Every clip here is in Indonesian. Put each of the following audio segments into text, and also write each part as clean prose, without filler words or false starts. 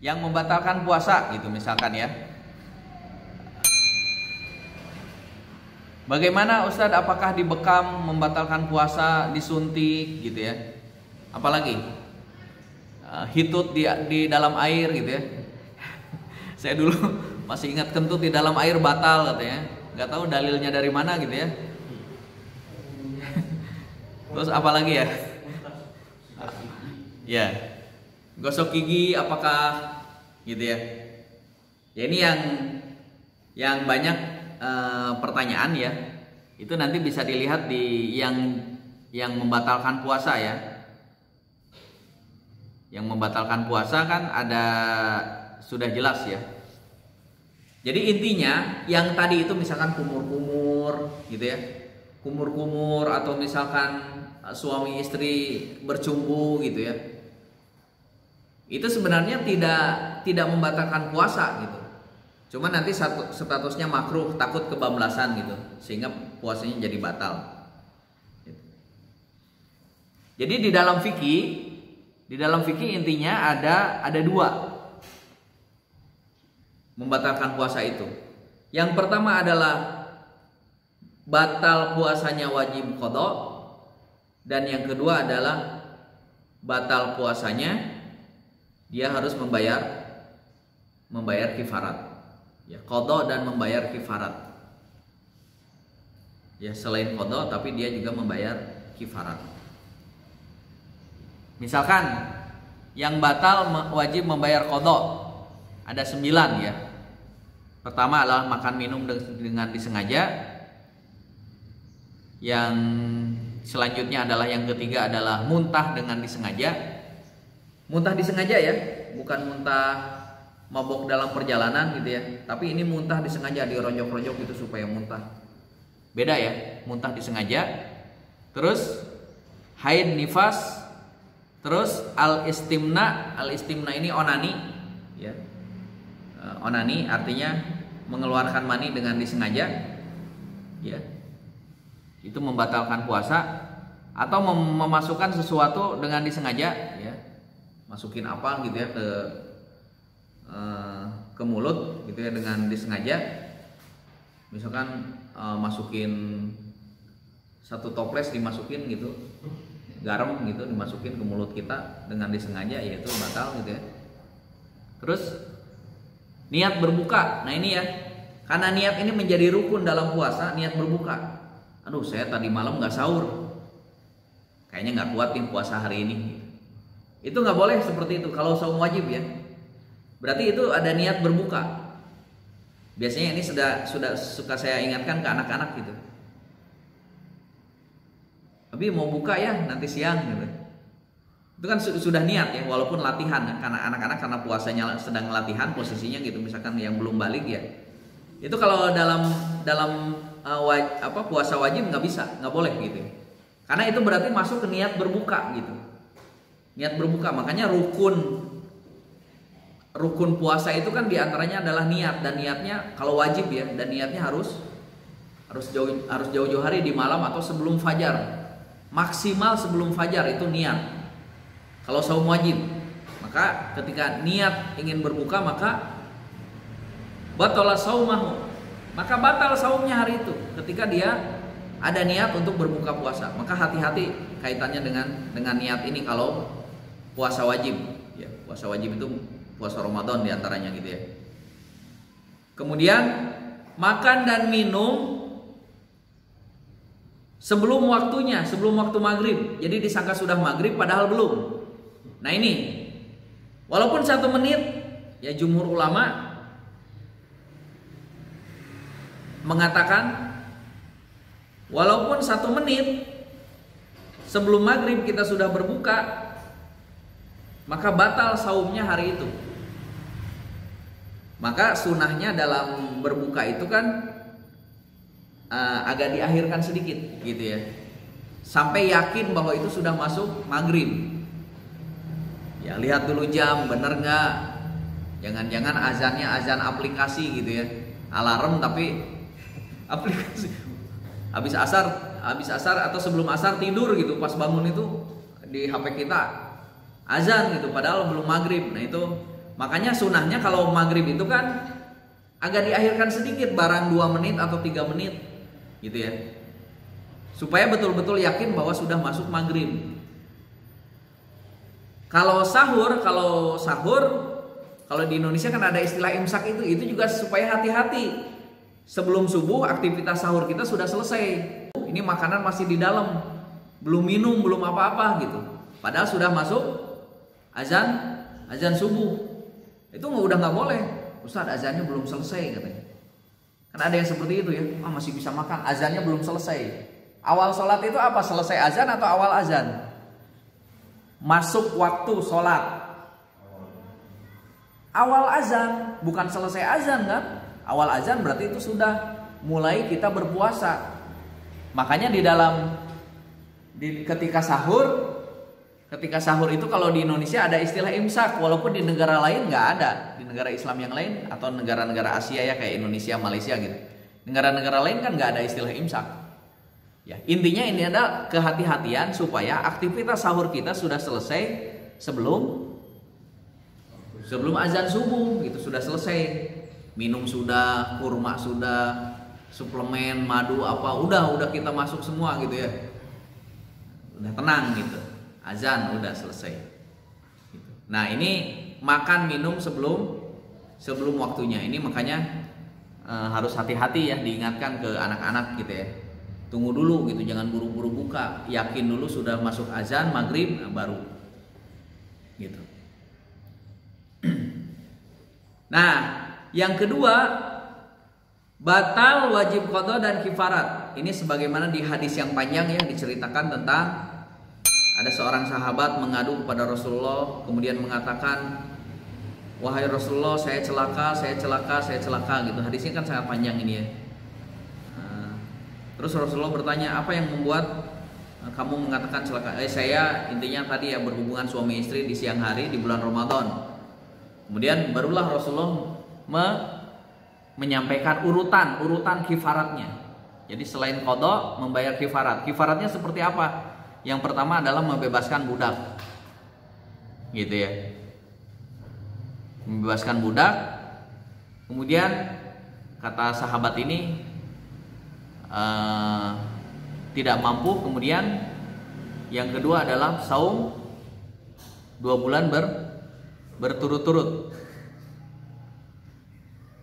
yang membatalkan puasa gitu misalkan ya. Bagaimana Ustadz, apakah dibekam membatalkan puasa, disuntik gitu ya? Apalagi hitut di dalam air gitu ya. Saya dulu masih ingat kentut di dalam air batal katanya. Nggak tahu dalilnya dari mana gitu ya. Terus apalagi ya? Ya, gosok gigi apakah gitu ya? Ya ini yang banyak pertanyaan ya. Itu nanti bisa dilihat di yang membatalkan puasa ya. Yang membatalkan puasa kan ada, sudah jelas ya. Jadi intinya yang tadi itu misalkan kumur-kumur gitu ya. Kumur-kumur atau misalkan suami istri bercumbu gitu ya. Itu sebenarnya tidak membatalkan puasa gitu. Cuma nanti statusnya makruh, takut kebablasan gitu, sehingga puasanya jadi batal. Jadi di dalam fikih intinya ada dua membatalkan puasa itu. Yang pertama adalah batal puasanya wajib qada, dan yang kedua adalah batal puasanya dia harus membayar kifarat. Ya, qada dan membayar kifarat. Ya, selain qada tapi dia juga membayar kifarat. Misalkan yang batal wajib membayar qada ada 9 ya. Pertama adalah makan minum dengan disengaja. Yang selanjutnya adalah yang ketiga adalah muntah dengan disengaja. Muntah disengaja ya, bukan muntah mabok dalam perjalanan gitu ya. Tapi ini muntah disengaja, dirojok-rojok gitu supaya muntah. Beda ya, muntah disengaja. Terus haid nifas. Terus al-istimna ini onani ya. Onani artinya mengeluarkan mani dengan disengaja ya. Itu membatalkan puasa. Atau memasukkan sesuatu dengan disengaja ya. Masukin apa gitu ya ke mulut gitu ya dengan disengaja. Misalkan masukin satu toples, dimasukin gitu garam gitu, dimasukin ke mulut kita dengan disengaja, yaitu batal gitu ya. Terus niat berbuka. Nah ini ya, karena niat ini menjadi rukun dalam puasa, niat berbuka. Aduh, saya tadi malam nggak sahur, kayaknya nggak kuat nih puasa hari ini. Itu nggak boleh seperti itu kalau saum wajib ya. Berarti itu ada niat berbuka. Biasanya ini sudah suka saya ingatkan ke anak-anak gitu. Tapi mau buka ya nanti siang gitu. Itu kan sudah niat ya, walaupun latihan ya. Karena anak-anak karena puasanya sedang latihan posisinya gitu, misalkan yang belum balik ya. Itu kalau dalam puasa wajib nggak bisa, nggak boleh gitu. Karena itu berarti masuk ke niat berbuka gitu. Niat berbuka, makanya rukun puasa itu kan diantaranya adalah niat, dan niatnya kalau wajib ya, dan niatnya harus jauh-jauh hari di malam atau sebelum fajar, maksimal sebelum fajar itu niat. Kalau saum wajib, maka ketika niat ingin berbuka maka batala saumahu, maka batal saumnya hari itu ketika dia ada niat untuk berbuka puasa. Maka hati-hati kaitannya dengan niat ini kalau puasa wajib ya. Puasa wajib itu puasa Ramadan diantaranya gitu ya. Kemudian makan dan minum sebelum waktunya, sebelum waktu maghrib. Jadi disangka sudah maghrib padahal belum. Nah ini, walaupun 1 menit, ya jumhur ulama mengatakan walaupun 1 menit sebelum maghrib kita sudah berbuka, maka batal saumnya hari itu. Maka sunahnya dalam berbuka itu kan agak diakhirkan sedikit gitu ya, sampai yakin bahwa itu sudah masuk maghrib. Ya lihat dulu jam, bener nggak? Jangan-jangan azannya azan aplikasi gitu ya, alarm tapi aplikasi. Habis asar atau sebelum asar tidur gitu, pas bangun itu di HP kita azan gitu, padahal belum maghrib. Nah itu Makanya sunahnya kalau maghrib itu kan agak diakhirkan sedikit, barang 2 menit atau 3 menit gitu ya, supaya betul-betul yakin bahwa sudah masuk maghrib. Kalau sahur kalau di Indonesia kan ada istilah imsak, itu juga supaya hati-hati. Sebelum subuh aktivitas sahur kita sudah selesai. Ini makanan masih di dalam, belum minum, belum apa-apa gitu. Padahal sudah masuk azan subuh. Itu udah nggak boleh. Ustaz, azannya belum selesai katanya. Kan ada yang seperti itu ya. Masih bisa makan, azannya belum selesai. Awal sholat itu apa? Selesai azan atau awal azan? Masuk waktu sholat. Awal azan, bukan selesai azan kan? Awal azan berarti itu sudah mulai kita berpuasa. Makanya ketika sahur itu kalau di Indonesia ada istilah imsak, walaupun di negara lain nggak ada, di negara Islam yang lain atau negara-negara Asia ya kayak Indonesia, Malaysia gitu. Negara-negara lain kan nggak ada istilah imsak. Ya, intinya ini ada kehati-hatian supaya aktivitas sahur kita sudah selesai sebelum azan subuh gitu, sudah selesai. Minum sudah, kurma sudah, suplemen, madu apa udah kita masuk semua gitu ya. Udah tenang gitu. Azan udah selesai. Nah, ini makan minum sebelum waktunya. Ini makanya harus hati-hati ya, diingatkan ke anak-anak gitu ya. Tunggu dulu gitu, jangan buru-buru buka. Yakin dulu sudah masuk azan maghrib baru gitu. Nah, yang kedua, batal wajib qada dan kifarat. Ini sebagaimana di hadis yang panjang ya, diceritakan tentang ada seorang sahabat mengadu kepada Rasulullah, kemudian mengatakan, wahai Rasulullah, saya celaka gitu. Hadisnya kan sangat panjang ini ya. Terus Rasulullah bertanya, apa yang membuat kamu mengatakan celaka? Saya intinya tadi ya berhubungan suami istri di siang hari di bulan Ramadan. Kemudian barulah Rasulullah menyampaikan urutan kifaratnya. Jadi selain qada, membayar kifarat. Kifaratnya seperti apa? Yang pertama adalah membebaskan budak. Gitu ya. Membebaskan budak. Kemudian kata sahabat ini tidak mampu, kemudian yang kedua adalah saum 2 bulan berturut-turut.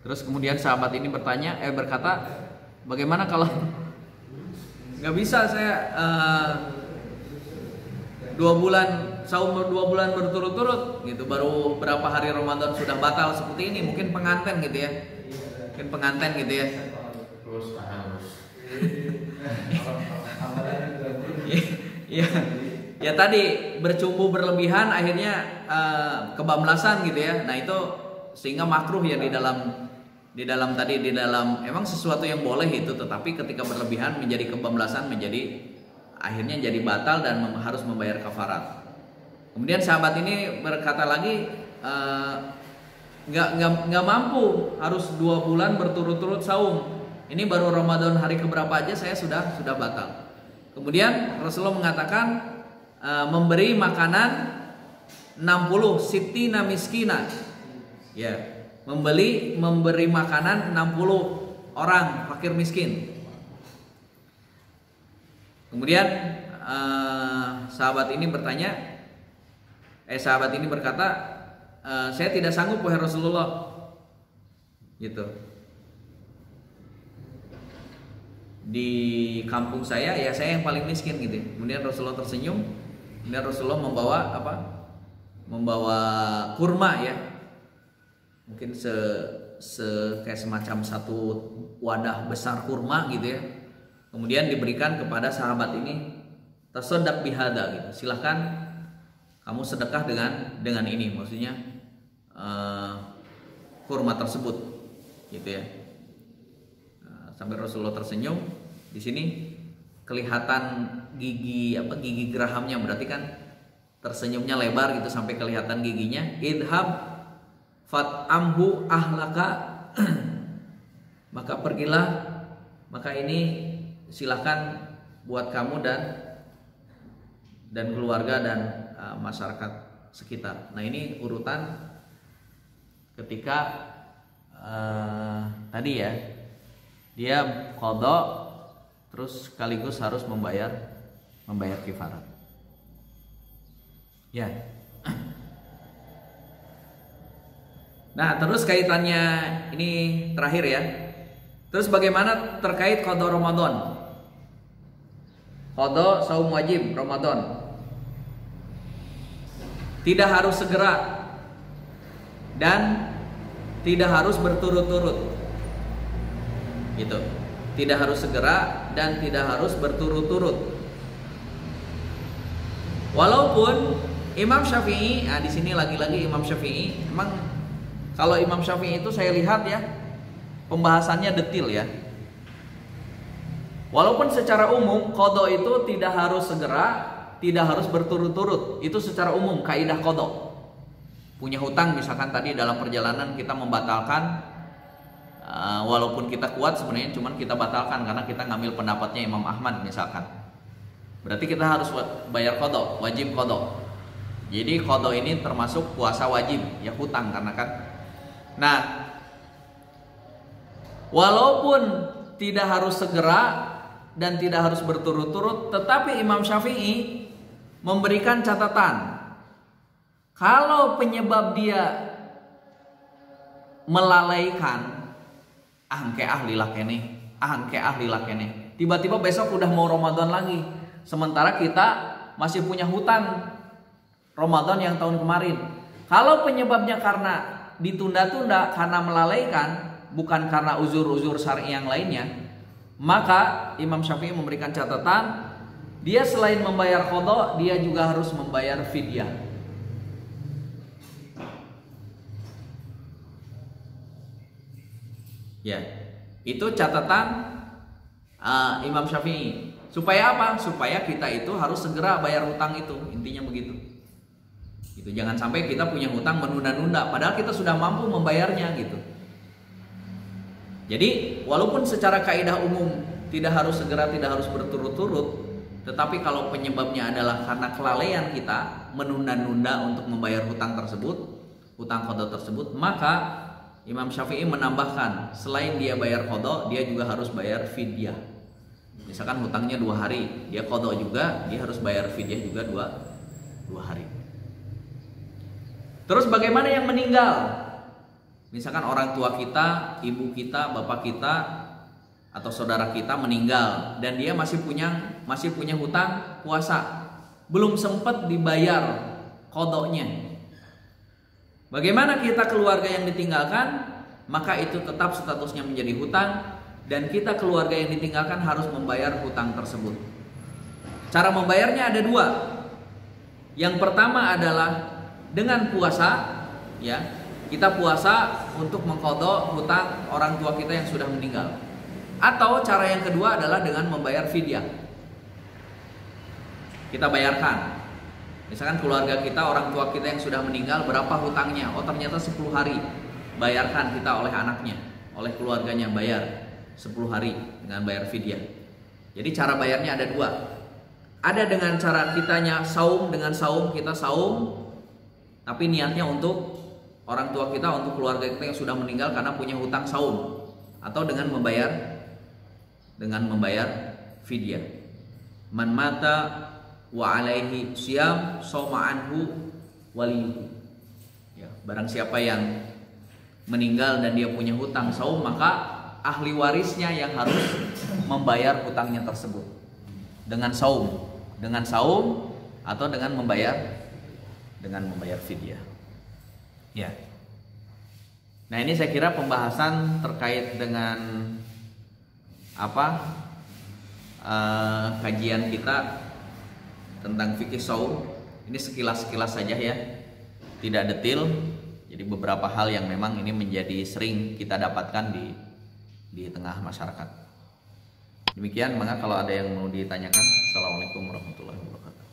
Terus kemudian sahabat ini berkata, bagaimana kalau nggak bisa saya 2 bulan saum 2 bulan berturut-turut gitu, baru berapa hari Ramadan sudah batal seperti ini? Mungkin pengantin gitu ya, ya tadi bercumbu berlebihan akhirnya kebablasan gitu ya. Nah itu sehingga makruh ya di dalam emang sesuatu yang boleh itu, tetapi ketika berlebihan menjadi kebablasan, akhirnya jadi batal dan harus membayar kafarat. Kemudian sahabat ini berkata lagi, nggak mampu, harus 2 bulan berturut-turut saum. Ini baru Ramadan hari keberapa aja saya sudah batal. Kemudian Rasulullah mengatakan memberi makanan 60 sitina miskina. Ya, memberi makanan 60 orang fakir miskin. Kemudian sahabat ini berkata, saya tidak sanggup wahai Rasulullah. Gitu. Di kampung saya ya saya yang paling miskin gitu. Kemudian Rasulullah tersenyum. Kemudian Rasulullah membawa kurma ya. Mungkin kayak semacam satu wadah besar kurma gitu ya. Kemudian diberikan kepada sahabat ini, tasaddaq bihada gitu. Silahkan kamu sedekah dengan ini, maksudnya kurma tersebut gitu ya. Sampai Rasulullah tersenyum. Di sini kelihatan gigi gerahamnya, berarti kan tersenyumnya lebar gitu sampai kelihatan giginya. Idhab fat'amhu ahlaka maka pergilah, maka ini silakan buat kamu dan keluarga dan masyarakat sekitar. Nah ini urutan ketika tadi ya, dia qada terus sekaligus harus membayar kifarat. Ya. Nah, terus kaitannya ini terakhir ya. Terus bagaimana terkait qada Ramadan? Qada saum wajib Ramadan. Tidak harus segera dan tidak harus berturut-turut. Gitu. Tidak harus segera dan tidak harus berturut-turut. Walaupun Imam Syafi'i, di sini lagi-lagi Imam Syafi'i, emang kalau Imam Syafi'i itu saya lihat ya, pembahasannya detail ya. Walaupun secara umum qada itu tidak harus segera, tidak harus berturut-turut. Itu secara umum kaidah qada. Punya hutang misalkan tadi dalam perjalanan kita membatalkan, walaupun kita kuat sebenarnya cuman kita batalkan karena kita ngambil pendapatnya Imam Ahmad misalkan. Berarti kita harus bayar qada, wajib qada. Jadi qada ini termasuk puasa wajib, ya hutang karena kan. Nah, walaupun tidak harus segera dan tidak harus berturut-turut, tetapi Imam Syafi'i memberikan catatan. Kalau penyebab dia melalaikan, ahangke ahli lakene, tiba-tiba besok udah mau Ramadan lagi, sementara kita masih punya hutang Ramadan yang tahun kemarin. Kalau penyebabnya karena ditunda-tunda, karena melalaikan, bukan karena uzur-uzur syar'i yang lainnya, maka Imam Syafi'i memberikan catatan, dia selain membayar qada, dia juga harus membayar fidyah. Ya, itu catatan Imam Syafi'i. Supaya apa? Supaya kita itu harus segera bayar hutang itu, intinya begitu. Itu jangan sampai kita punya hutang menunda-nunda, padahal kita sudah mampu membayarnya gitu. Jadi walaupun secara kaidah umum tidak harus segera, tidak harus berturut-turut, tetapi kalau penyebabnya adalah karena kelalaian kita menunda-nunda untuk membayar hutang tersebut, hutang qada tersebut, maka Imam Syafi'i menambahkan selain dia bayar qada, dia juga harus bayar fidyah. Misalkan hutangnya 2 hari, dia qada juga, dia harus bayar fidyah juga 2 hari. Terus bagaimana yang meninggal? Misalkan orang tua kita, ibu kita, bapak kita, atau saudara kita meninggal dan dia masih punya hutang puasa, belum sempat dibayar qadanya. Bagaimana kita keluarga yang ditinggalkan? Maka itu tetap statusnya menjadi hutang dan kita keluarga yang ditinggalkan harus membayar hutang tersebut. Cara membayarnya ada 2. Yang pertama adalah dengan puasa, ya. Kita puasa untuk mengqada hutang orang tua kita yang sudah meninggal. Atau cara yang kedua adalah dengan membayar fidyah. Kita bayarkan. Misalkan keluarga kita, orang tua kita yang sudah meninggal, berapa hutangnya? Oh ternyata 10 hari. Bayarkan kita oleh anaknya, oleh keluarganya, bayar 10 hari dengan bayar fidyah. Jadi cara bayarnya ada 2. Ada dengan cara kitanya saum, dengan saum kita saum, tapi niatnya untuk orang tua kita, untuk keluarga kita yang sudah meninggal karena punya hutang saum, atau dengan membayar fidyah. Man mata wa alaihi siyam soma anhu waliyuhu. Ya, barang siapa yang meninggal dan dia punya hutang saum, maka ahli warisnya yang harus membayar hutangnya tersebut dengan saum atau dengan membayar fidyah. Ya. Nah, ini saya kira pembahasan terkait dengan kajian kita tentang fikih saum. Ini sekilas-sekilas saja ya, tidak detail. Jadi beberapa hal yang memang ini menjadi sering kita dapatkan di tengah masyarakat. Demikian, maka kalau ada yang mau ditanyakan. Assalamualaikum warahmatullahi wabarakatuh.